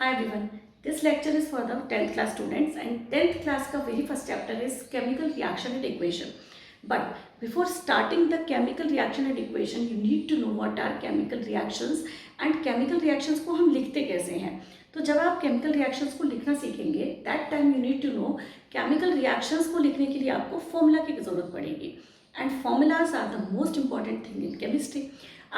Hi everyone, this lecture is for the 10th class students and 10th class का very first chapter is chemical reaction and equation. But before starting the chemical reaction and equation, you need to know what are chemical reactions and chemical reactions को हम लिखते कैसे हैं. तो जब आप chemical reactions को लिखना सीखेंगे, that time you need to know chemical reactions को लिखने के लिए आपको formula की ज़रूरत पड़ेगी. And formulas are the most important thing in chemistry.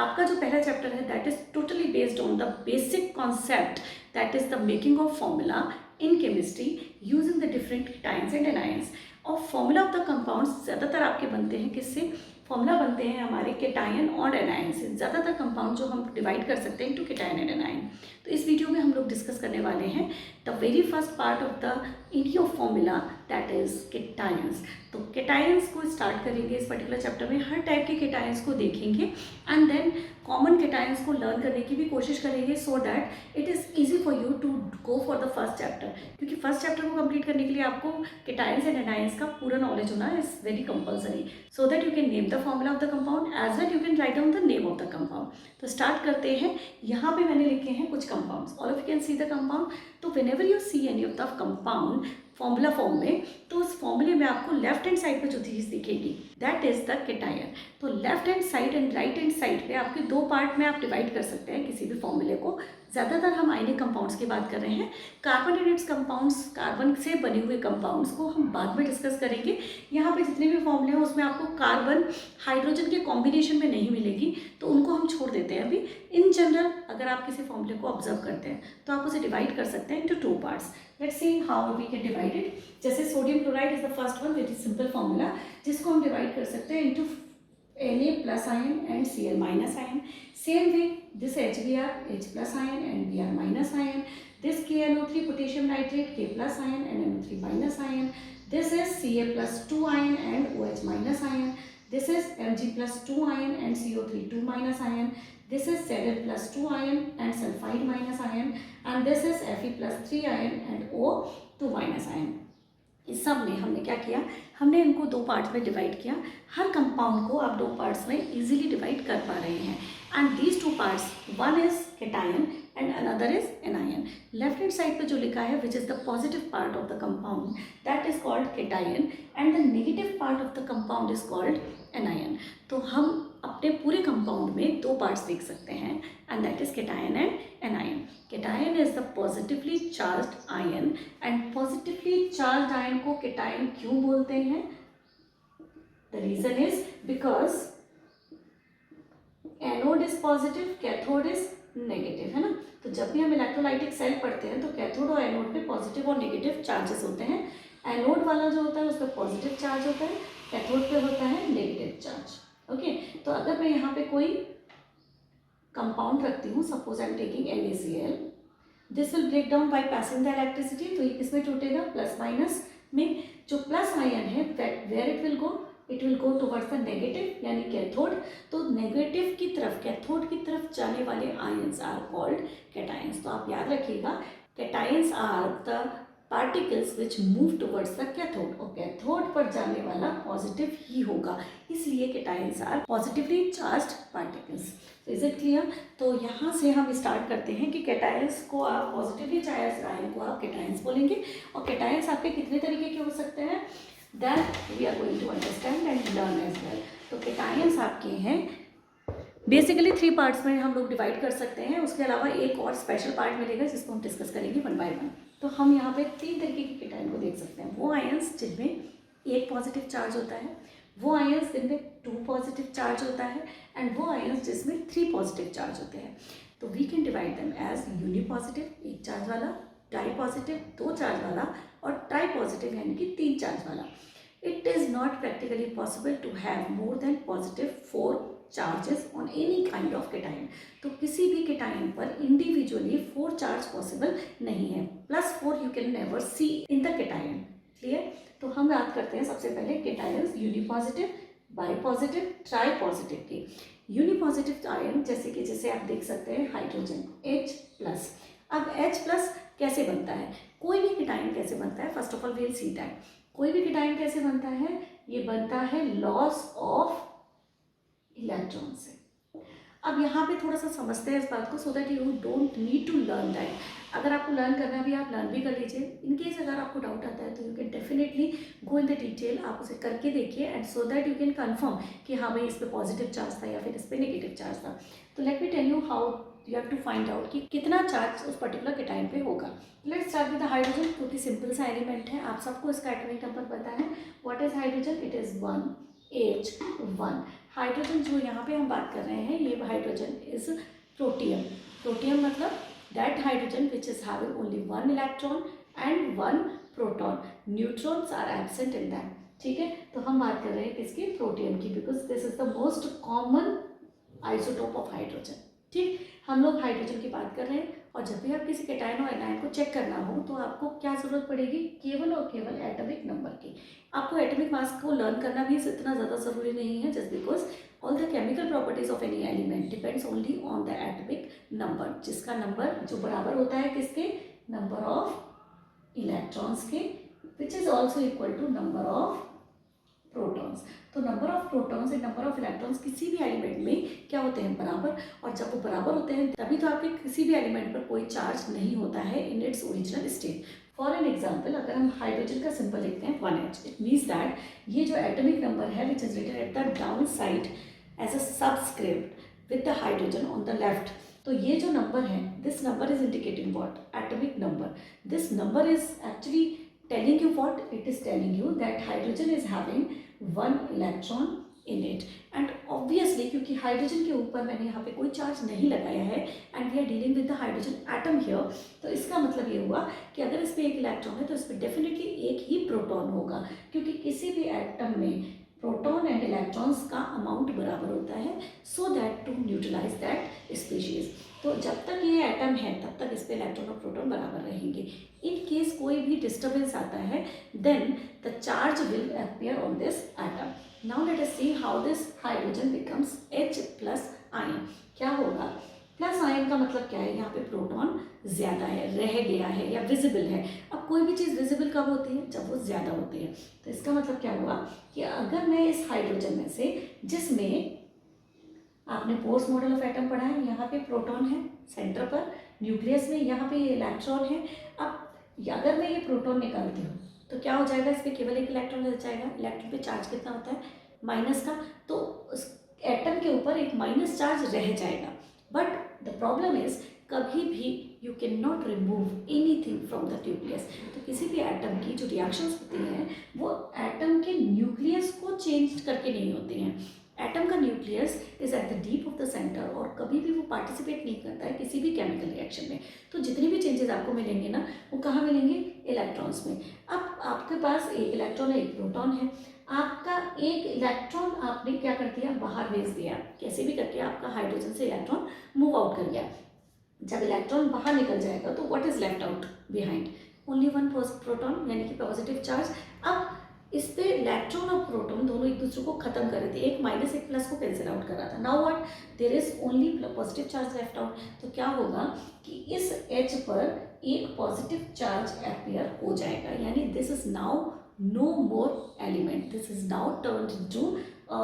आपका जो पहला चैप्टर है that is totally based on the basic concept that is the making of formula in chemistry using the different cations and anions. और formula of the compounds ज़्यादातर आपके बनते हैं किससे? फॉर्मूला बनते हैं हमारे केटायन और एनायन से. ज़्यादातर कंपाउंड जो हम डिवाइड कर सकते हैं इनटू केटायन एंड एनायन. तो इस वीडियो में हम लोग डिस्कस करने वाले हैं the very first part of the ionic formula that is cations. तो केटायंस को स्टार्ट करेंगे इस पर्टिकुलर चैप्टर में. हर टाइप के केटायंस को देखेंगे एंड देन कॉमन केटायंस को लर्न करने की भी कोशिश करेंगे so that it is easy for you to go for the first chapter. क्योंकि फर्स्ट चैप्टर को कंप्लीट करने के लिए आपको केटायंस एंड एनायंस का पूरा नॉलेज होना is very compulsory so that you can name the formula of the compound as well you can write down the name of the compound. तो start करते हैं. यहाँ पे मैंने लिखे हैं कुछ compounds. All of you can see the compound. तो whenever you see any of the compound formula form में, तो उस फॉर्मूले में आपको लेफ्ट हैंड साइड पे जो चीज़ दिखेगी दैट इज द केटायन. तो left hand side and right hand side पे आपके दो पार्ट में आप डिवाइड कर सकते हैं किसी भी फॉर्मूले को. ज़्यादातर हम आयनिक कंपाउंड्स की बात कर रहे हैं. कार्बोनेटेड कंपाउंड्स, कार्बन से बने हुए कंपाउंड्स को हम बाद में डिस्कस करेंगे. यहाँ पे जितने भी फॉर्मूले हैं उसमें आपको कार्बन हाइड्रोजन के कॉम्बिनेशन में नहीं मिलेगी, तो उनको हम छोड़ देते हैं अभी. इन जनरल अगर आप किसी फॉर्मूले को ऑब्जर्व करते हैं तो आप उसे डिवाइड कर सकते हैं into two parts. Let's see how we can divide it. जैसे sodium chloride is the first one, very simple formula जिसको हम डिवाइड कर सकते हैं into Na plus ion and Cl minus ion. Same way, this HBr, H plus ion and Br minus ion. This KNO3 potassium nitrate, K plus ion and NO3 minus ion. This is Ca plus 2 ion and OH minus ion. This is Mg plus 2 ion and CO3 2 minus ion. This is Zl plus 2 ion and sulfide minus ion. And this is Fe plus 3 ion and O 2 minus ion. इस सब में हमने क्या किया? हमने इनको दो parts में डिवाइड किया. हर कंपाउंड को आप दो पार्ट्स में इजीली डिवाइड कर पा रहे हैं. And these two parts, one is cation and another is anion. Left hand side पे जो लिखा है which is the positive part of the compound that is called cation and the negative part of the compound is called anion. तो हम अपने पूरे compound में दो पार्ट्स देख सकते हैं and that is cation and anion. Cation is the positively charged ion and positively charged ion को केटायन क्यों बोलते हैं? The reason is because anode is positive, cathode is negative, है ना. तो जब भी हम इलेक्ट्रोलाइटिक सेल पढ़ते हैं तो कैथोड और एनोड पे पॉजिटिव और नेगेटिव चार्जेस होते हैं. एनोड वाला जो होता है उस पर पॉजिटिव चार्ज होता है, कैथोड पे होता है नेगेटिव चार्ज. ओके, तो अगर मैं यहाँ पे कोई कंपाउंड रखती हूँ, suppose I am taking NaCl, this will break down by passing the electricity. तो ये किसमें टूटेगा? प्लस माइनस में. जो प्लस आयन है where it will go? It will go towards the negative यानी कैथोड. तो नेगेटिव की तरफ, कैथोड की तरफ जाने वाले आयंस आर कॉल्ड कैटायंस. तो आप याद रखिएगा, cations are the particles which move towards the cathode. और कैथोड पर जाने वाला पॉजिटिव ही होगा, इसलिए cations are positively charged particles. Is it clear? तो यहाँ से हम स्टार्ट करते हैं कि कैटायंस को आप पॉजिटिवली चार्ज्ड आयन को आप कैटायंस बोलेंगे. और कैटायंस आपके कितने तरीके के हो सकते हैं that we are going to understand and learn as well. तो कैटायंस आपके हैं बेसिकली थ्री पार्ट्स में हम लोग डिवाइड कर सकते हैं. उसके अलावा एक और स्पेशल पार्ट मिलेगा जिसको हम डिस्कस करेंगे वन बाय वन. तो हम यहाँ पे तीन तरीके के केटायन को देख सकते हैं. वो आयंस जिनमें एक पॉजिटिव चार्ज होता है, वो आयंस जिनमें टू पॉजिटिव चार्ज होता है एंड वो आयंस जिसमें थ्री पॉजिटिव चार्ज होते हैं. तो we can divide them as unipositive एक चार्ज वाला, डाई पॉजिटिव दो चार्ज वाला और ट्राई पॉजिटिव यानी कि तीन चार्ज वाला. It is not practically possible to have more than positive 4 charges on any kind of cation. तो किसी भी cation पर individually 4 charge possible नहीं है. +4 you can never see in the cation. Clear? तो हम बात करते हैं सबसे पहले cations यूनिपॉजिटिव, बाईपॉजिटिव, ट्राईपॉजिटिव की. यूनिपॉजिटिव आयन जैसे आप देख सकते हैं हाइड्रोजन H+. अब H+ कैसे बनता है? कोई भी cation कैसे बनता है? First of all we will see that. कोई भी कीटायन कैसे बनता है? ये बनता है लॉस ऑफ इलेक्ट्रॉन से. अब यहाँ पे थोड़ा सा समझते हैं इस बात को, so that you don't need to learn that. अगर आपको लर्न करना भी, आप लर्न भी कर लीजिए। इन केस अगर आपको डाउट आता है तो you can definitely go in the detail, आप उसे करके देखिए, and so that you can confirm कि हाँ भाई इस पर पॉजिटिव चार्ज था या फिर इस पर नेगेटिव चार्ज था। तो let me tell you how you have to find out कि कितना चार्ज उस पर्टिकुलर केटायन पे होगा। Let's start with the hydrogen, क्योंकि सिंपल सा एलिमेंट है, आप सबको इसका एटॉमिक नंबर पता है। What is hydrogen? It is 1H1। Hydrogen जो यहाँ पे हम बात कर रहे हैं, ये हाइड्रोजन इज प्रोटियम। प्रोटियम मतलब that hydrogen which is having only 1 electron and 1 proton, neutrons are absent in that. ठीक है, तो हम बात कर रहे हैं किसकी? प्रोटियम की, because this is the most common isotope of hydrogen. ठीक, हम लोग हाइड्रोजन की बात कर रहे हैं, और जब भी आप किसी केटायन और एनायन को चेक करना हो तो आपको क्या ज़रूरत पड़ेगी? केवल और केवल एटॉमिक नंबर की। आपको एटॉमिक मास को लर्न करना भी इतना ज़्यादा ज़रूरी नहीं है, just because all the chemical properties of any element depends only on the atomic number, जिसका नंबर जो बराबर होता है किसके? नंबर ऑफ इलेक्ट्रॉन्स के, which is also equal to number of protons. तो number of protons and number of electrons किसी भी एलिमेंट में क्या होते हैं? बराबर। और जब वो बराबर होते हैं तभी तो आपके किसी भी एलिमेंट पर कोई चार्ज नहीं होता है in its original state. For an example, अगर हम हाइड्रोजन का सिंबल लिखते हैं 1H, इट मीन्स दैट ये जो एटॉमिक नंबर है which is written at the down side as a subscript with the hydrogen on the left, तो ये जो नंबर है, this number is indicating what? Atomic number. This number is actually telling you what? It is telling you that hydrogen is having 1 electron in it, and obviously क्योंकि hydrogen के ऊपर मैंने यहाँ पे कोई चार्ज नहीं लगाया है and we are dealing with the hydrogen atom here, तो इसका मतलब ये हुआ कि अगर इस पे एक इलेक्ट्रॉन है तो इस पे डेफिनेटली एक ही प्रोटॉन होगा, क्योंकि किसी भी एटम में प्रोटॉन एंड इलेक्ट्रॉन्स का अमाउंट बराबर होता है, so that to neutralise that species. तो जब तक ये एटम है तब तक इस पे इलेक्ट्रॉन और प्रोटॉन बराबर रहेंगे। इन केस कोई भी डिस्टर्बेंस आता है then the charge will appear on this atom. Now let us see how this hydrogen becomes H plus ion. क्या होगा? प्लस आयन का मतलब क्या है? यहाँ पे प्रोटॉन ज़्यादा है, रह गया है या विजिबल है। अब कोई भी चीज़ विजिबल कब होती है? जब वो ज़्यादा होती है। तो इसका मतलब क्या हुआ कि अगर मैं इस हाइड्रोजन में से, जिसमें आपने बोर्स मॉडल ऑफ एटम पढ़ा है, यहाँ पे प्रोटॉन है सेंटर पर, न्यूक्लियस में यहाँ पे इलेक्ट्रॉन है। अब अगर मैं ये प्रोटॉन निकालती हूँ तो क्या हो जाएगा? इस पर केवल एक इलेक्ट्रॉन रह जाएगा। इलेक्ट्रॉन पे चार्ज कितना होता है? माइनस का, तो उस एटम के ऊपर एक माइनस चार्ज रह जाएगा। बट द प्रॉब्लम इज कभी भी you can not remove anything from the nucleus. तो किसी भी एटम की जो रिएक्शंस होती हैं वो एटम के न्यूक्लियस को चेंज करके नहीं होती हैं। एटम का nucleus is at the deep of the centre, और कभी भी वो पार्टिसिपेट नहीं करता है किसी भी केमिकल रिएक्शन में। तो जितनी भी चेंजेस आपको मिलेंगे ना, वो कहाँ मिलेंगे? इलेक्ट्रॉन्स में। अब आपके पास एक इलेक्ट्रॉन है, एक प्रोटॉन है। आपका एक इलेक्ट्रॉन आपने क्या कर दिया? बाहर भेज दिया, कैसे भी करके आपका हाइड्रोजन से इलेक्ट्रॉन मूव आउट कर गया। जब इलेक्ट्रॉन बाहर निकल जाएगा तो what is left out behind? Only 1 proton, यानी कि पॉजिटिव चार्ज। अब इस पे इलेक्ट्रॉन और प्रोटॉन दोनों एक दूसरे को खत्म कर रहे थे, एक माइनस एक प्लस को कैंसिल आउट कर रहा था। Now what? There is only positive charge left out. तो क्या होगा कि इस H पर एक पॉजिटिव चार्ज अपीयर हो जाएगा, यानी this is now no more element, this is now turned into a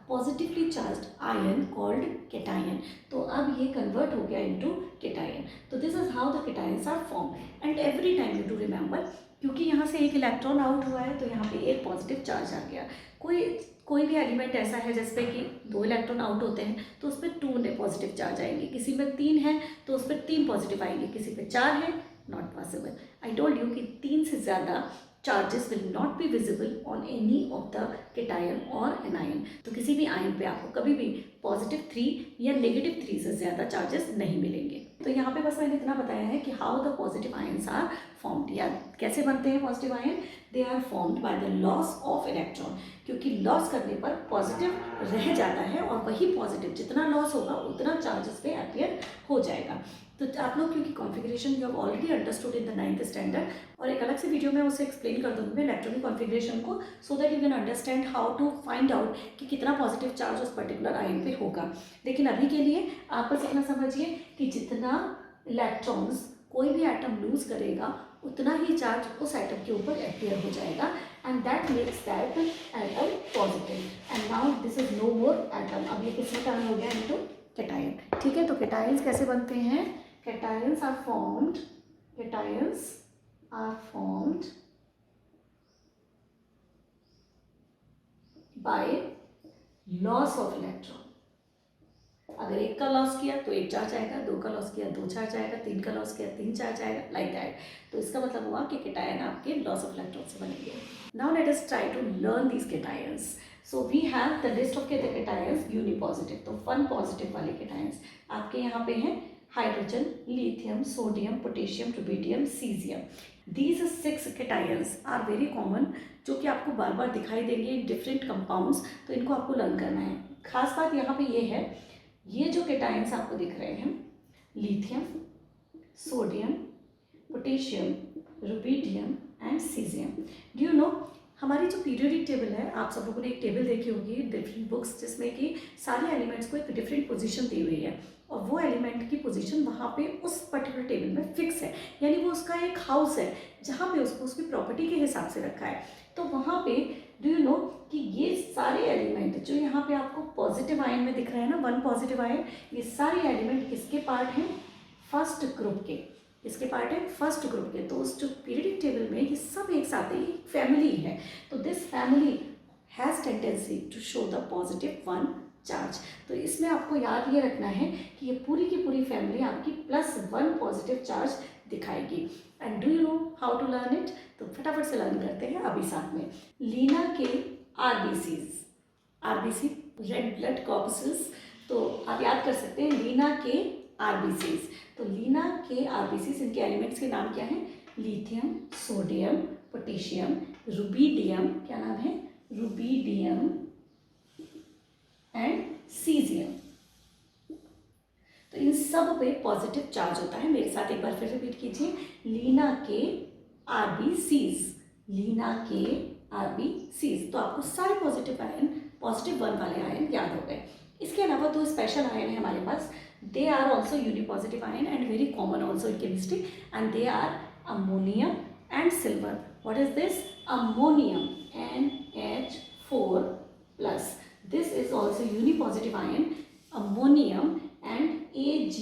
positively charged ion called cation. तो अब ये कन्वर्ट हो गया इनटू केटायन। तो this is how the cations are form, and every time you to remember, क्योंकि यहाँ से एक इलेक्ट्रॉन आउट हुआ है तो यहाँ पे एक पॉजिटिव चार्ज आ गया। कोई भी एलिमेंट ऐसा है जिसपे कि 2 इलेक्ट्रॉन आउट होते हैं तो उस पर 2 पॉजिटिव चार्ज आएंगे, किसी में 3 है तो उस पर 3 पॉजिटिव आएंगे, किसी पे 4 है, not possible. I told you कि 3 से ज़्यादा charges will not be visible on any of the cation और एनायन। तो किसी भी आयन पे आपको कभी भी +3 या -3 से ज़्यादा चार्जेस नहीं मिलेंगे। तो यहाँ पे बस मैंने इतना बताया है कि how the positive ions are formed, या कैसे बनते हैं positive ion? They are formed by the loss of electron, क्योंकि लॉस करने पर पॉजिटिव रह जाता है और वही पॉजिटिव जितना लॉस होगा उतना चार्जेस पे अपीयर हो जाएगा। तो आप लोग क्योंकि configuration you have already understood in the 9th standard, और एक अलग से वीडियो में उसे एक्सप्लेन कर दूँगी मैं इलेक्ट्रॉनिक कॉन्फ़िगरेशन को, so that you can understand how to find out कि कितना पॉजिटिव चार्ज उस पर्टिकुलर आयन पे होगा। लेकिन अभी के लिए आप बस इतना समझिए कि जितना इलेक्ट्रॉन्स कोई भी एटम लूज करेगा उतना ही चार्ज उस एटम के ऊपर अपीयर हो जाएगा, and that makes that atom positive. And now this is no more atom. अब ये किसमें टर्न हो गया? Into cation. ठीक है, तो कैटायंस कैसे बनते हैं? Cations are formed by loss of electron. अगर एक का लॉस किया तो एक चार्ज आएगा, दो का लॉस किया दो चार्ज आएगा, तीन का लॉस किया तीन चार्ज आएगा, लाइक दैट। तो इसका मतलब हुआ कि कैटायन आपके लॉस ऑफ इलेक्ट्रॉन से बनेंगे। Now let us try to learn these cations. So we have the list of cations unipositive, तो 1 पॉजिटिव वाले कैटायंस आपके यहाँ पे हैं hydrogen, lithium, sodium, potassium, rubidium, caesium. These 6 cations are very common, जो कि आपको बार बार दिखाई देंगे इन डिफरेंट कंपाउंड्स, तो इनको आपको लर्न करना है। खास बात यहाँ पे ये है, ये जो कैटायंस आपको दिख रहे हैं lithium, sodium, potassium, rubidium and caesium. Do you no, हमारी जो पीरियोडिक टेबल है, आप सब लोगों ने एक टेबल देखी होगी डिफरेंट बुक्स, जिसमें कि सारे एलिमेंट्स को एक डिफरेंट पोजीशन दी हुई है और वो एलिमेंट की पोजीशन वहाँ पे उस पर्टिकुलर टेबल में फिक्स है, यानी वो उसका एक हाउस है जहाँ पे उसको उसकी प्रॉपर्टी के हिसाब से रखा है। तो वहाँ पे डू यू नो कि ये सारे एलिमेंट जो यहाँ पे आपको पॉजिटिव आयन में दिख रहे हैं ना, 1 पॉजिटिव आयन, ये सारे एलिमेंट किसके पार्ट हैं? फर्स्ट ग्रुप के। इसके पार्ट है फर्स्ट ग्रुप के। तो उस जो पीरियडिक टेबल में ये सब एक साथ है, एक फैमिली है। तो this family has tendency to show the positive 1 charge. तो इसमें आपको याद ये रखना है कि ये पूरी की पूरी फैमिली आपकी +1 पॉजिटिव चार्ज दिखाएगी। And do you know how to learn it? तो फटाफट से लर्न करते हैं अभी साथ में। लीना के आरबीसी रेड ब्लड कॉर्पसेस, तो आप याद कर सकते हैं लीना के आरबीसीज। तो लीना के आरबीसीज, इनके एलिमेंट्स के नाम क्या हैं? लिथियम, सोडियम, पोटेशियम, रुबिडियम, क्या नाम है? Rubidium and caesium. तो इन सब पे पॉजिटिव चार्ज होता है। मेरे साथ एक बार फिर रिपीट कीजिए, लीना के आरबीसीज, लीना के आरबीसीज। तो आपको सारे पॉजिटिव आयन, +1 वाले आयन याद हो गए। इसके अलावा 2 स्पेशल आयन है हमारे पास। They are also unipositive ion and very common also in chemistry, and they are ammonium and silver. What is this? Ammonium, NH4+. This is also unipositive ion, ammonium and Ag+,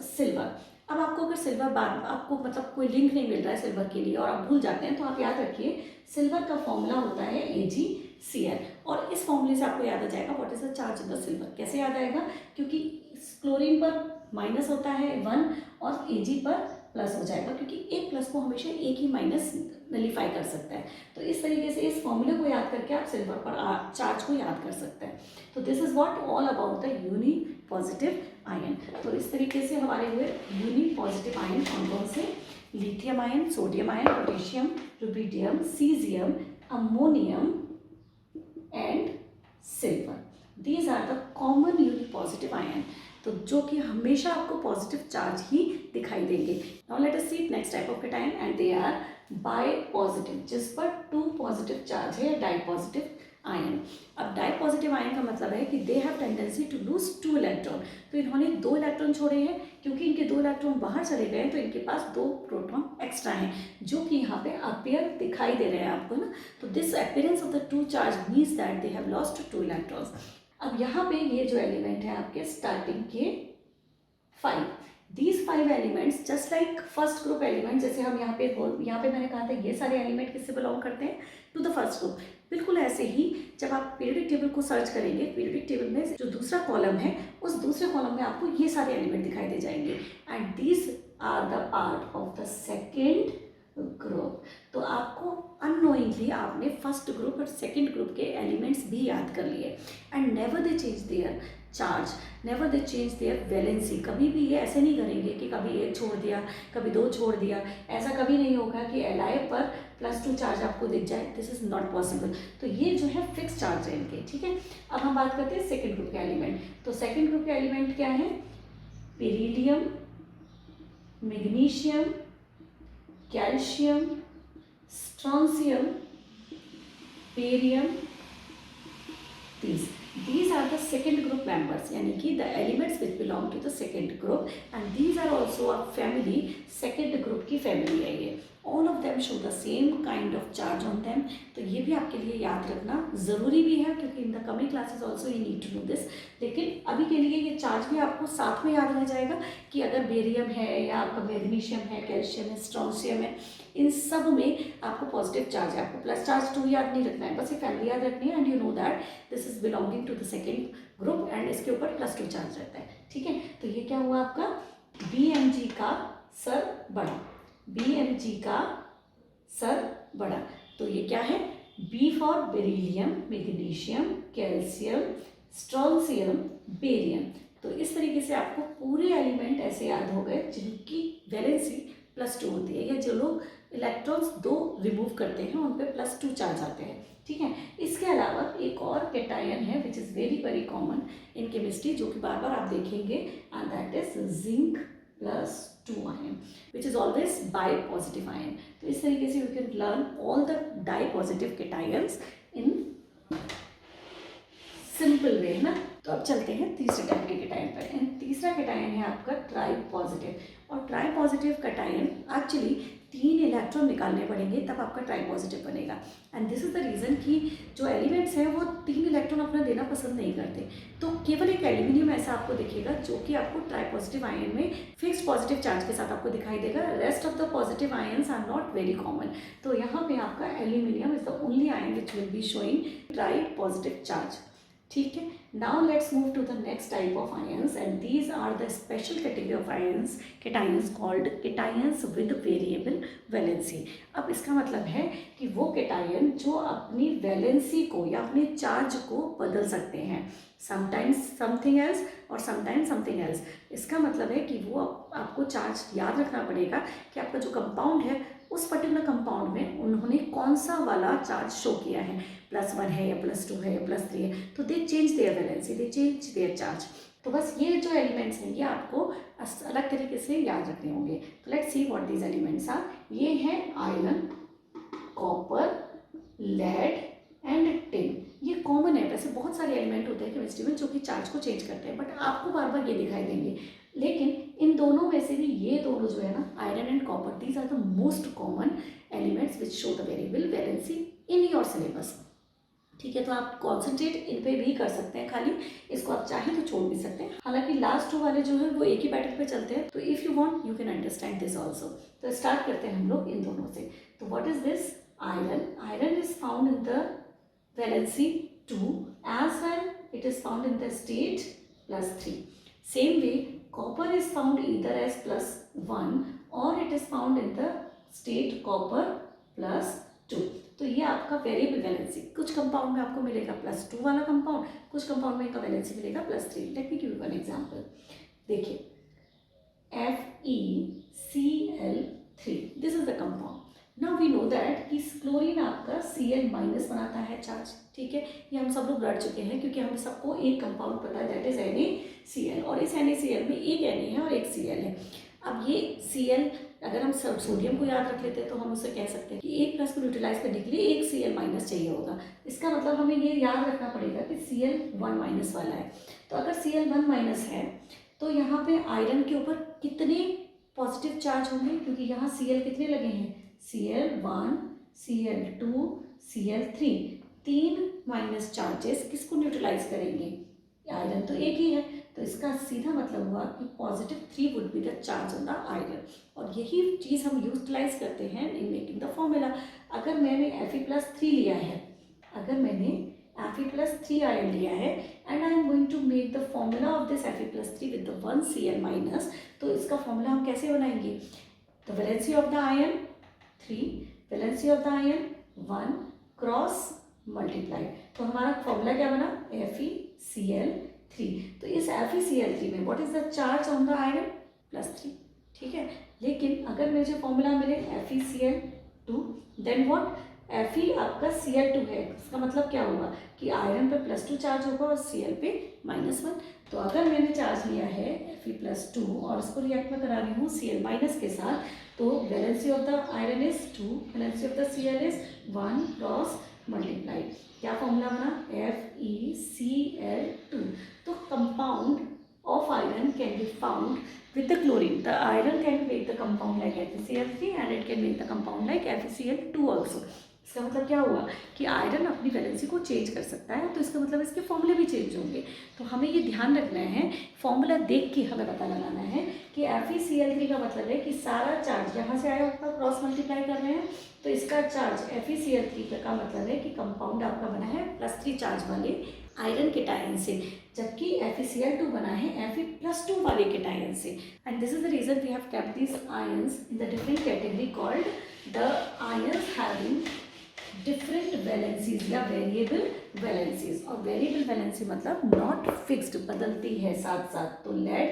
silver. अब आपको अगर silver बार आपको मतलब कोई link नहीं मिल रहा है silver के लिए और आप भूल जाते हैं, तो आप याद रखिए सिल्वर का फॉर्मूला होता है AgCl, और इस फॉर्मूले से आपको याद आ जाएगा what is the charge in the silver. कैसे याद आएगा? क्योंकि क्लोरीन पर माइनस होता है 1 और Ag पर प्लस हो जाएगा, क्योंकि एक प्लस को हमेशा एक ही माइनस नलीफाई कर सकता है। तो इस तरीके से इस फॉर्मूले को याद करके आप सिल्वर पर चार्ज को याद कर सकते हैं। तो this is what all about the unipositive ion. तो इस तरीके से हमारे हुए यूनिपॉजिटिव आयन कौन कौन से? Lithium ion, sodium ion, potassium, rubidium, caesium, ammonium and silver. These are the common unipositive ion, तो जो कि हमेशा आपको पॉजिटिव चार्ज ही दिखाई देंगे। Now let us see next type of cation, and they are bipositive, जिस पर 2 पॉजिटिव चार्ज है, डाई पॉजिटिव आयन। अब डाई पॉजिटिव आयन का मतलब है कि they have tendency to lose 2 electron. तो इन्होंने 2 इलेक्ट्रॉन छोड़े हैं, क्योंकि इनके 2 इलेक्ट्रॉन बाहर चले गए हैं, तो इनके पास 2 प्रोटॉन एक्स्ट्रा हैं, जो कि यहाँ पे अपीयर दिखाई दे रहे हैं आपको ना। तो this appearance of the 2 charge means that they have lost 2 electrons. अब यहाँ पे ये जो एलिमेंट है आपके स्टार्टिंग के 5, these 5 elements just like first group element, जैसे हम यहाँ पे मैंने कहा था ये सारे एलिमेंट किससे बिलोंग करते हैं? To the first group. बिल्कुल ऐसे ही जब आप पीरियोडिक टेबल को सर्च करेंगे, पीरियोडिक टेबल में जो दूसरा कॉलम है, उस दूसरे कॉलम में आपको ये सारे एलिमेंट दिखाई दे जाएंगे, and these are the part of the second group. तो आपको अननोइंगली आपने फर्स्ट ग्रुप और सेकंड ग्रुप के एलिमेंट्स भी याद कर लिए, and never they change their charge, never they change their valency. कभी भी ये ऐसे नहीं करेंगे कि कभी 1 छोड़ दिया, कभी 2 छोड़ दिया, ऐसा कभी नहीं होगा कि Li पर +2 चार्ज आपको दिख जाए। This is not possible. तो ये जो है फिक्स चार्ज है इनके, ठीक है। अब हम बात करते हैं सेकेंड ग्रुप के एलिमेंट। तो सेकेंड ग्रुप के एलिमेंट क्या है? Beryllium, magnesium, calcium, strontium, barium, these are the second group members, यानी कि the elements which belong to the second group, and these are also a family, second group की ही family है ये, all of them show the same kind of charge on them. तो ये भी आपके लिए याद रखना ज़रूरी भी है, क्योंकि in the coming classes also you need to know this. लेकिन अभी के लिए ये चार्ज भी आपको साथ में याद रह जाएगा कि अगर बेरियम है या आपका मैग्नीशियम है, कैल्शियम है, स्ट्रॉन्शियम है, इन सब में आपको पॉजिटिव चार्ज है। आपको प्लस चार्ज 2 याद नहीं रखना है, बस ये फैमिली याद रखनी है। And you know that this is belonging to the second group and इसके ऊपर +2 चार्ज रहता है। ठीक है, तो ये क्या हुआ आपका Bmg का सर बड़ा, Bmg का सर बड़ा। तो ये क्या है, B for beryllium, magnesium, calcium, strontium, barium. तो इस तरीके से आपको पूरे एलिमेंट ऐसे याद हो गए जिनकी वैलेंसी +2 होती है, या जो लोग इलेक्ट्रॉन्स 2 रिमूव करते हैं उन पे +2 चार्ज आते हैं। ठीक है, इसके अलावा एक और कैटायन है which is very very common in chemistry, जो कि बार बार आप देखेंगे, and that is zinc +2 ion which is always bipositive ion. तो इस तरीके से you can learn all the dipositive cations in simple way, है ना। तो अब चलते हैं तीसरे टाइप के कैटायन पर। एंड तीसरा कैटायन है आपका ट्राई पॉजिटिव। और try positive cation actually 3 electron निकालने पड़ेंगे तब आपका ट्राई पॉजिटिव बनेगा। And this is the reason कि जो एलिमेंट्स हैं वो 3 इलेक्ट्रॉन अपना देना पसंद नहीं करते। तो केवल एक एल्यूमिनियम ऐसा आपको दिखेगा जो कि आपको ट्राई पॉजिटिव आयन में फिक्स पॉजिटिव चार्ज के साथ आपको दिखाई देगा। Rest of the positive ions are not very common. तो यहाँ पे आपका aluminium is the only ion which will be showing tripositive charge. ठीक है, now let's move to the next type of ions and these are the special category of ions, cations called cations with variable valency. अब इसका मतलब है कि वो cation जो अपनी वैलेंसी को या अपने चार्ज को बदल सकते हैं, समटाइम्स समथिंग एल्स और समटाइम्स समथिंग एल्स। इसका मतलब है कि वो आपको चार्ज याद रखना पड़ेगा कि आपका जो कंपाउंड है उस पर्टिकुलर कंपाउंड में उन्होंने कौन सा वाला चार्ज शो किया है, +1 है या +2 है या +3 है। तो दे change their valency, they change their charge. तो बस ये जो एलिमेंट्स हैं ये आपको अलग तरीके से याद रखने होंगे। तो let's see what these elements are. ये हैं iron, copper, lead and tin. ये कॉमन है, वैसे बहुत सारे एलिमेंट होते हैं केमिस्ट्री में जो कि चार्ज को चेंज करते हैं, बट आपको बार बार ये दिखाई देंगे। लेकिन इन दोनों में से भी ये दोनों जो है ना, iron and copper, these are the most common elements which show the variable valency in your syllabus. ठीक है, तो आप कॉन्सेंट्रेट इन पे भी कर सकते हैं, खाली इसको आप चाहें तो छोड़ भी सकते हैं। हालांकि लास्ट 2 वाले जो है वो एक ही पैटर्न पे चलते हैं, तो if you want you can understand this also. तो स्टार्ट करते हैं हम लोग इन दोनों से। तो what is this, iron. Iron is found in the valency 2 as well it is found in the state +3. Same way copper is found either as +1 or it is found in the state copper +2. तो ये आपका variable valency, कुछ compound में आपको मिलेगा +2 वाला compound, कुछ compound में इनका वैलेंसी मिलेगा +3। Let me give you one example. देखिए FeCl3, this is the compound. Now we know that कि क्लोरीन आपका Cl- बनाता है चार्ज। ठीक है, ये हम सब लोग रट चुके हैं क्योंकि हम सबको एक कंपाउंड पता है, दैट इज NaCl। और इस NaCl में एक Na है और एक Cl है। अब ये Cl अगर हम सोडियम को याद रख लेते हैं तो हम उससे कह सकते हैं कि एक प्लस को न्यूट्रलाइज करने के लिए एक Cl- चाहिए होगा। इसका मतलब हमें ये याद रखना पड़ेगा कि Cl1- वाला है। तो अगर Cl1- है तो यहाँ पे आयरन के ऊपर कितने पॉजिटिव चार्ज होंगे, क्योंकि यहाँ Cl कितने लगे हैं, Cl1, Cl2, Cl3, 3 minus charges किसको न्यूट्रलाइज करेंगे, आयरन तो एक ही है। तो इसका सीधा मतलब हुआ कि +3 would be the charge on the iron. और यही चीज़ हम यूटिलाइज करते हैं इन मेकिंग द फॉर्मूला। अगर मैंने Fe+3 लिया है, अगर मैंने Fe+3 आयन लिया है and I am going to make the formula of this Fe+3 with the 1 Cl-, तो इसका फॉर्मूला हम कैसे बनाएंगे, the valency of the ion 3, valency of the ion 1 cross multiply. तो हमारा फॉर्मूला क्या बना, FeCl3। तो इस FeCl3 में what is the charge on the iron, +3। ठीक है, लेकिन अगर मुझे फॉर्मूला मिले FeCl2, देन व्हाट, Fe आपका Cl2 है, इसका मतलब क्या होगा कि आयरन पे +2 चार्ज होगा और Cl पे -1। तो अगर मैंने चार्ज लिया है Fe+2 और इसको रिएक्ट में करा रही हूँ Cl- के साथ, तो valency of the iron is 2, valency of the Cl is 1 cross multiply. क्या फॉर्मूला बना, FeCl2। तो compound of iron can be found with the chlorine. The iron can make the compound like FeCl3 and it can make the compound like FeCl2 also. इसका मतलब क्या हुआ कि iron अपनी valency को चेंज कर सकता है, तो इसका मतलब इसके फॉर्मूले भी चेंज होंगे। तो हमें ये ध्यान रखना है, फॉर्मूला देख के हमें पता लगाना है कि FeCl3 का मतलब है कि सारा चार्ज यहाँ से आया होगा, क्रॉस मल्टीप्लाई कर रहे हैं, तो इसका चार्ज FeCl3 का मतलब है कि कंपाउंड आपका बना है +3 चार्ज वाले आयरन केटायन से, जबकि FeCl2 बना है Fe+2 वाले केटायन से। And this is the reason we have kept these ions in the different category called the ions having different valencies या वेरिएबल वैलेंसीज। और वेरिएबल वैलेंसी मतलब नॉट फिक्स्ड, बदलती है साथ साथ। तो लेड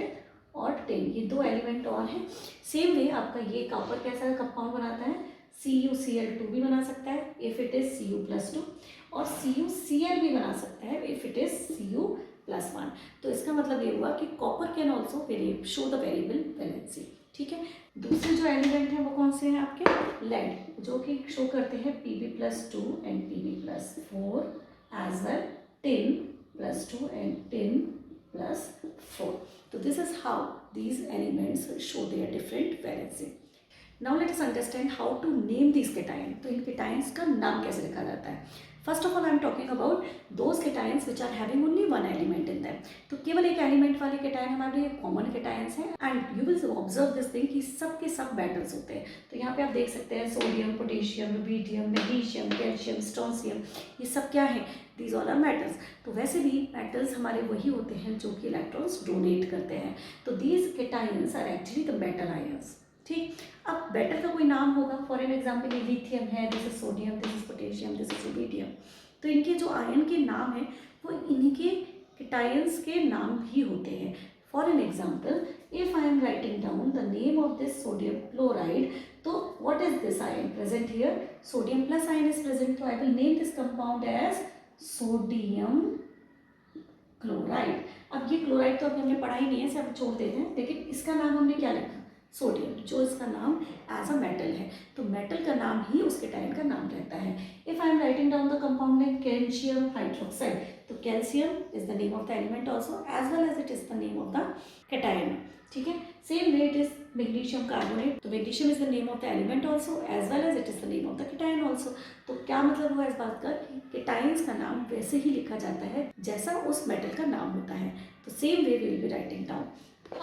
और टिन ये दो एलिमेंट और हैं। सेम वे आपका ये कॉपर कैसा कंपाउंड बनाता है, CuCl2 भी बना सकता है इफ इट इज Cu+2, और CuCl भी बना सकता है इफ इट इज Cu+1। तो इसका मतलब ये हुआ कि copper can also show the variable valency. ठीक है, दूसरे जो एलिमेंट हैं वो कौन से हैं आपके, लेड, जो कि शो करते हैं Pb+2 and Pb+4 as well Tin+2 and Tin+4। तो this is how these elements show their different valency. Now let us understand how to name this cation. तो इन केटायंस का नाम कैसे रखा जाता है। First of all I am talking about those cations which are having only one element in them. तो केवल एक एलिमेंट वाले केटायन हमारे लिए कॉमन केटायंस हैं, and you will observe this thing कि सब के सब मेटल्स होते हैं। तो यहाँ पे आप देख सकते हैं sodium, potassium, rubidium, magnesium, calcium, strontium, ये सब क्या है, दीज ऑल आर मेटल्स। तो वैसे भी मेटल्स हमारे वही होते हैं जो कि इलेक्ट्रॉन्स डोनेट करते हैं। तो these cations are actually the metal ions. ठीक, अब मेटल का कोई नाम होगा, फॉर एन एग्जाम्पल ये लिथियम है, this is sodium, this is potassium, this is rubidium. तो इनके जो आयन के नाम हैं वो इनके केटायंस के नाम भी होते हैं। For an example if I am writing down the name of this sodium chloride, तो what is this ion present here, sodium plus ion is present, तो I will name this compound as sodium chloride. अब ये chloride तो अभी हमने पढ़ा ही नहीं है, इसे आप छोड़ देते हैं, लेकिन इसका नाम हमने क्या लिखा, सोडियम, जो इसका नाम एज अ मेटल है। तो मेटल का नाम ही उस केटायन का नाम रहता है। If I am writing down the compound name calcium hydroxide, तो calcium is the name of the element also as well as it is the name of the cation. ठीक है, same way it is magnesium carbonate, तो magnesium is the name of the element also as well as it is the name of the cation also. तो क्या मतलब हुआ इस बात का कि केटायंस का नाम वैसे ही लिखा जाता है जैसा उस मेटल का नाम होता है। तो same way will be writing down.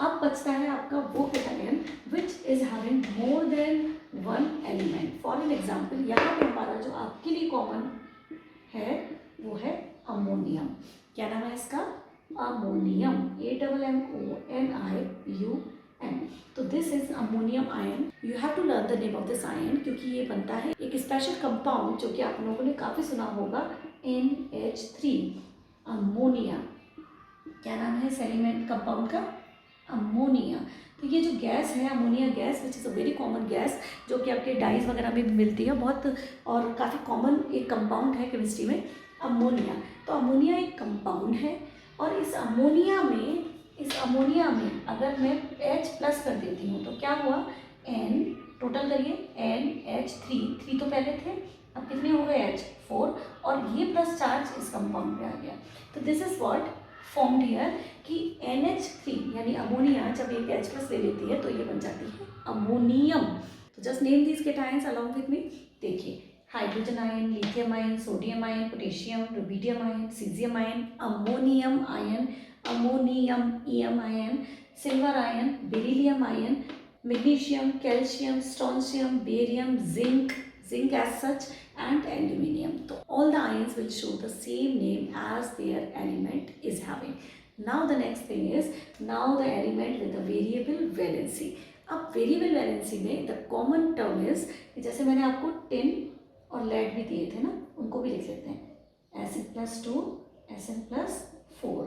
अब बचता है आपका वो cation which is having more than one element. For an example यहाँ पे हमारा जो आपके लिए कॉमन है वो है अमोनियम। क्या नाम है इसका, अमोनियम, AMMONIUM। तो this is ammonium ion. You have to learn the name of this ion, क्योंकि ये बनता है एक स्पेशल कंपाउंड जो कि आप लोगों ने काफ़ी सुना होगा, NH3, अमोनिया। क्या नाम है इस एलिमेंट कंपाउंड का, अमोनिया। तो ये जो गैस है ammonia gas, which is a very common gas, जो कि आपके डाइज वगैरह में मिलती है बहुत, और काफ़ी कॉमन एक कंपाउंड है केमिस्ट्री में, अमोनिया। तो अमोनिया एक कंपाउंड है, और इस अमोनिया में अगर मैं H+ कर देती हूँ तो क्या हुआ, N, टोटल करिए, NH3 तो पहले थे, अब कितने हो गए H4, और ये प्लस चार्ज इस कंपाउंड पे आ गया। तो this is what formed here कि NH3 यानी अमोनिया जब एक H+ ले लेती है तो ये बन जाती है अमोनियम। तो just name these cations along with me. देखिए, hydrogen ion, lithium ion, sodium ion, potassium, rubidium ion, caesium ion, ammonium ion, ammonium ion, silver ion, beryllium ion, magnesium, calcium, strontium, barium, zinc as such, and aluminium. So all the ions will show the same name as their element is having. Now the next thing is, now the element with the variable valency. अब variable valency में the common term is, जैसे मैंने आपको tin और lead भी दिए थे ना, उनको भी लिख लेते हैं, Sn+2, Sn+4,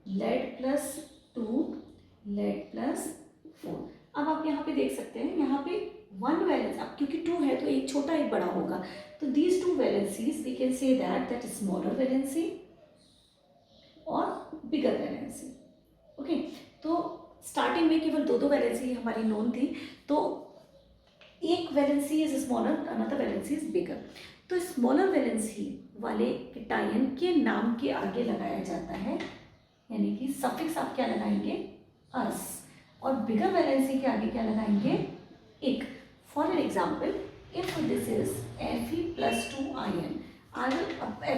lead+2, lead+4। अब आप यहाँ पे देख सकते हैं, यहाँ पे वन वैलेंस, अब क्योंकि 2 है तो एक छोटा एक बड़ा होगा, तो these 2 valencies we can say that smaller valency और बिगर वैलेंसी। ओके, तो स्टार्टिंग में केवल 2 वैलेंसी हमारी नोन थी, तो एक valency is smaller, another valency is bigger. तो स्मॉलर वैलेंसी वाले केटायन के नाम के आगे लगाया जाता है यानी कि सफिक्स आप क्या लगाएंगे, अस, और बिगर वैलेंसी के आगे क्या लगाएंगे, ic. For an example, if this is Fe+2 iron,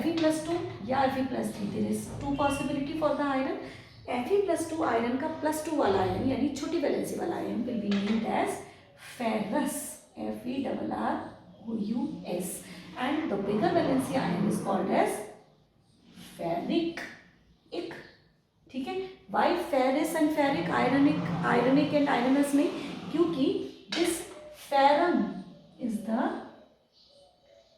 Fe+2 या Fe+3, there is two possibility for the iron. Fe+2 iron का +2 वाला आयरन यानी छोटी वैलेंसी वाला iron will be named as ferrous, Ferrous, and the bigger valency ion is called as ferric, इक। ठीक है, why ferrous and ferric, ironic and ironous नहीं, क्योंकि this ferrum is the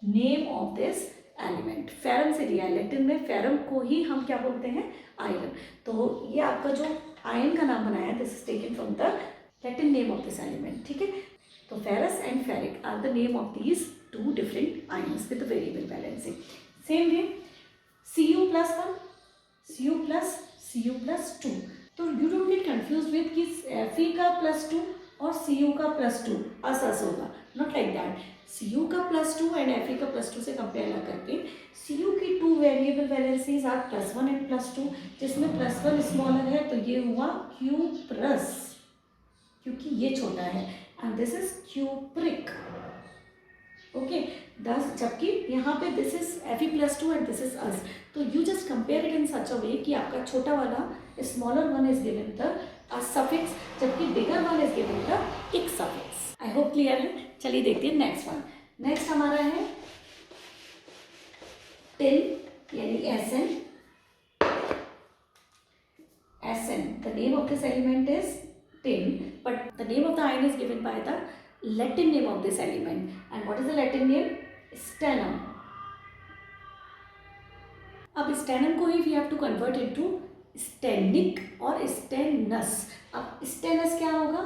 name of this element. Ferrum से लिया है, Latin में ferrum को ही हम क्या बोलते हैं, आयरन। तो ये आपका जो आयन का नाम बनाया, this is taken from the Latin name of this element. ठीक है, तो ferrous and ferric are the name of these two different ions with variable valency. Same way Cu+1, Cu+2, तो you don't get confuse with कि Fe का +2 और Cu का +2 अस होगा, not like that. Cu का +2 एंड Fe का +2 से compare ना करके Cu की two variable valencies are +1 and +2, जिसमें +1 स्मॉलर है तो ये हुआ Cu+, क्योंकि ये छोटा है, and this is Cupric। Okay, दस, जबकि यहाँ पे this is Fe+2 and this is ous, तो you just compare it in such a way कि आपका छोटा वाला smaller one is given the suffix, जबकि bigger one is given the ic suffix. I hope clear है। चलिए देखते हैं नेक्स्ट वन। नेक्स्ट हमारा है टिन यानी Sn। The name of this element is tin, but the name of the ion is given by the Latin name of this element. And what is the Latin name? Stannum. अब stannum को ही we have to convert into stannic और stannous। अब stannous क्या होगा,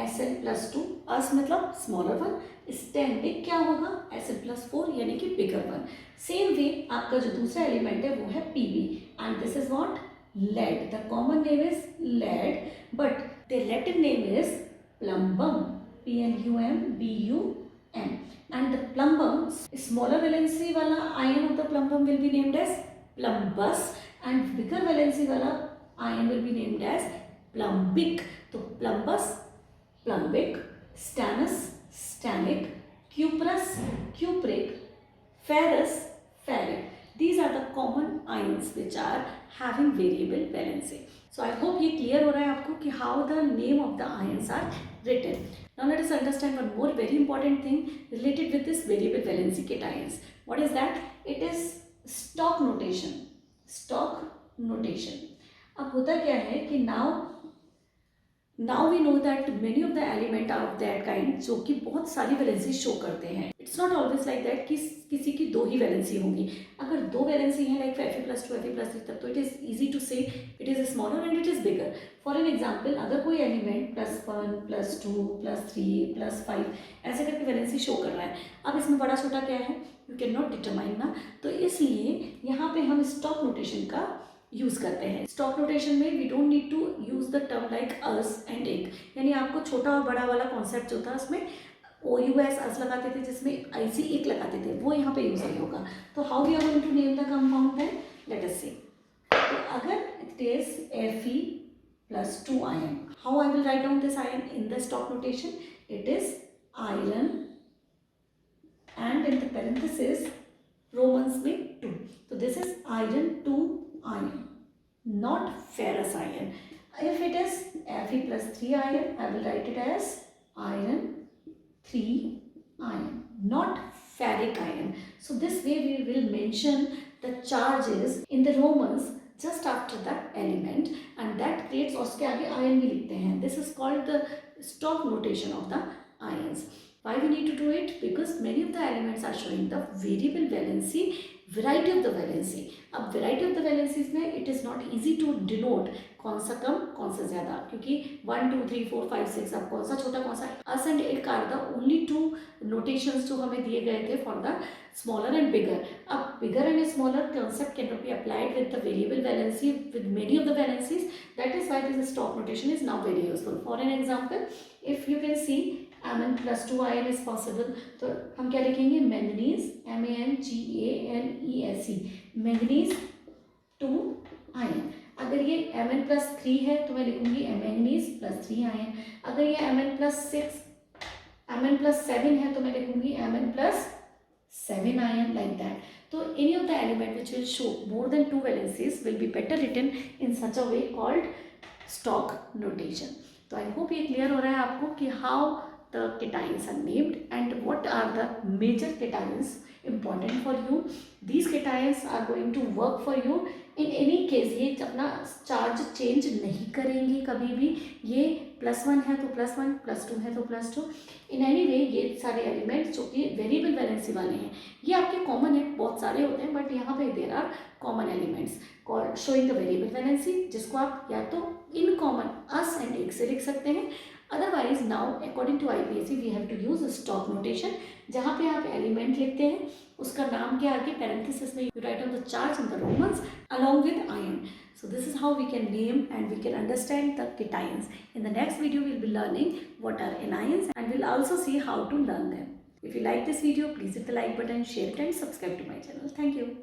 Sn+2, अस मतलब smaller one, स्टैंडिक क्या होगा, Sn+4 यानी कि बिगर वन। सेम वे आपका जो दूसरा एलिमेंट है वो है Pb, and this is what, lead. The common name is lead, but the Latin name is plumbum, Plumbum, and the plumbum, smaller valency wala ion of the plumbum will be named as plumbus, and bigger valency wala ion will be named as plumbic. So plumbus, plumbic, stannous, stannic, cuprous, cupric, ferrous, ferric. These are the common ions which are having variable valency. So I hope ये clear हो रहा है आपको कि how the name of the ions are written. Now let us understand one more very important thing related with this variable valency cations. What is that? It is stock notation. Stock notation. अब होता क्या है कि now we know that many of the element are of that kind जो कि बहुत सारी valency show करते हैं। It's not always like that कि किसी की दो ही वैलेंसी होंगी। अगर दो वैलेंसी हैं लाइक Fe+2 Fe+3 तब तो इट इज़ ईजी टू से it is smaller and it is bigger. For an example, अगर कोई एलिमेंट +1 +2 +3 +5 ऐसे करके वैलेंसी शो कर रहा है, अब इसमें बड़ा छोटा क्या है, यू कैन नॉट डिटरमाइन ना, तो इसलिए यहाँ पे हम स्टॉक नोटेशन का यूज़ करते हैं। स्टॉक नोटेशन में we don't need to use the term like ous and ic, यानी आपको छोटा और बड़ा वाला कॉन्सेप्ट जो था उसमें OUS अस लगाते थे, जिसमें IC इक लगाते थे, वो यहाँ पे यूज़ नहीं होगा। तो how we are going to name the compound then, let us see. तो अगर it is Fe+2 ion, how I will write down this ion in the stock notation, it is iron and in the parenthesis romans में 2, तो this is iron 2 ion, not ferrous ion. If it is Fe+3 ion, I will write it as iron 3 ion, not ferric ion. So this way we will mention the charges in the Romans just after the element, and that creates, और उसके आगे ion भी लिखते हैं. This is called the stock notation of the ions. Why we need to do it? Because many of the elements are showing the variable valency, variety of the valency. अब variety of the valencies में it is not easy to denote कौन सा कम कौन सा ज़्यादा, क्योंकि 1 2 3 4 5 6 अब कौन सा छोटा कौन सा, ous and ic are the only 2 notations जो हमें दिए गए थे for the smaller and bigger. अब bigger and smaller concept cannot be applied with the variable valency with many of the valencies. That is why this stock notation is now very useful. For an example, if you can see Mn+2 ion is possible, तो हम क्या लिखेंगे, manganese, MANGANESE, manganese 2 ion. अगर ये Mn+3 है तो मैं लिखूंगी मैंगनीज +3 आयन। अगर ये Mn+6 Mn+7 है तो मैं लिखूंगी Mn+7 आयन, लाइक दैट। तो any of the element which will show more than 2 valencies will be better written in such a way called stock notation. तो आई होप ये clear हो रहा है आपको कि how the cations are named and what are the major cations important for you. These cations are going to work for you in any case. ये अपना charge change नहीं करेंगे कभी भी। ये +1 है तो +1, +2 है तो +2। इन एनी वे ये सारे एलिमेंट्स जो कि वेरिएबल वैलेंसी वाले हैं ये आपके कॉमन है, बहुत सारे होते हैं बट यहाँ पे there are common elements called showing the variable valency, जिसको आप या तो इन कॉमन अस एंड एक से लिख सकते हैं। Otherwise now according to IPSC we have to use stock notation, जहाँ पे आप एलिमेंट लिखते हैं उसका नाम के आगे पैरेंथेसिस में you right on the charge in the Romans along with ion. So this is how we can name and we can understand the cations. In the next video we'll be learning what are anions and we'll also see how to learn them. If you like this video, please hit the like button, share it and subscribe to my channel. Thank you.